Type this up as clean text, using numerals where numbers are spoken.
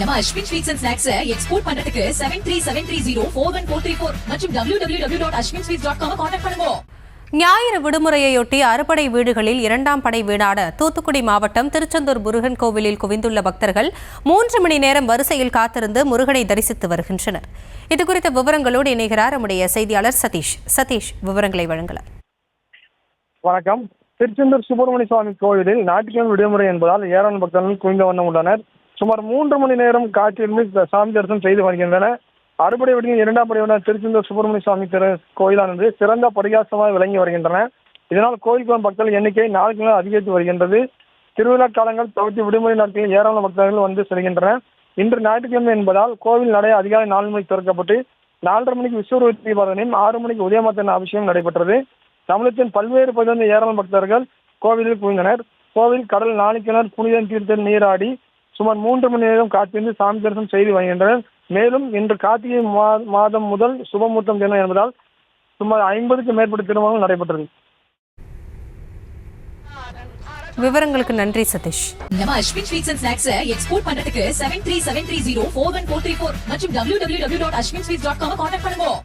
நம்ம Ashwin sweets and snacks export பண்றதுக்கு 7373041434 மற்றும் www.ashwinsweets.com கான்டாக்ட் பண்ணுங்க. ஞாயிறு விடுமுறையொட்டி அறுபடை வீடுகளில் இரண்டாம் படை வீடான தூத்துக்குடி மாவட்டம் திருச்செந்தூர் முருகன் கோவிலில் குவிந்துள்ள பக்தர்கள் 3 மணி நேரம் வரிசையில் காத்திருந்து முருகனை தரிசித்து வருகின்றனர். இதுகுறித்த விவரங்களோடு இணைகிறார் நம்முடைய செய்தியாளர் சதீஷ் விவரங்களை வழங்கலாம். வணக்கம். திருச்செந்தூர் சுப்பிரமணிய சுவாமி கோவிலில் ஞாயிற்றுக்கிழமை விடுமுறை என்பதால் ஏராளமான பக்தர்கள் குவிந்த வண்ணம் உள்ளனர். சுமார் 3 மணி நேரம் காத்திருந்து சாமி தரிசனம் செய்து வருகின்றனர். அறுபடை வீடுகளின் இரண்டாம் படையான திருச்செந்தூர் சுப்பிரமணிய சுவாமி கோயிலானது சிறந்த பரிகாசமாக விளங்கி வருகின்றன. இதனால் கோயிலுக்கு வரும் பக்தர்கள் எண்ணிக்கை நாளுக்கு நாள் அதிகரித்து வருகின்றது. திருவிழா காலங்கள் தவிர்த்து விடுமுறை நாட்களில் ஏராளமான பக்தர்கள் வந்து செல்கின்றனர். இன்று ஞாயிற்றுக்கிழமை என்பதால் கோவில் நடை அதிகாலை 4 மணிக்கு திறக்கப்பட்டு 4:30 மணிக்கு விஸ்வரூப தீபாரதனையும் 6 மணிக்கு உதயமாத்தன அபிஷேகம் நடைபெற்றது. தமிழகத்தின் பல்வேறு பகுதிகளில் ஏராளமான பக்தர்கள் கோவிலில் குவிந்தனர். கோவில் கடல் நாளிக்கிணர் புனித தீர்த்தல் நீராடி சுமார் 3 மணி நேரம் காத்திருந்து சாமி தரிசனம் செய்து வருகின்றனர். மேலும் இன்று கார்த்திகை மாதம் முதல் சுபமுகூர்த்தம் தினம் என்பதால் சுமார் 50க்கும் மேற்பட்ட திருமணங்கள் நடைபெற்றது. விவரங்களுக்கு நன்றி சதீஷ். நம்ம Ashwin sweets and snacks export பண்றதுக்கு 7373041434 மற்றும் www.ashwinsweets.com கான்டாக்ட் பண்ணுங்க.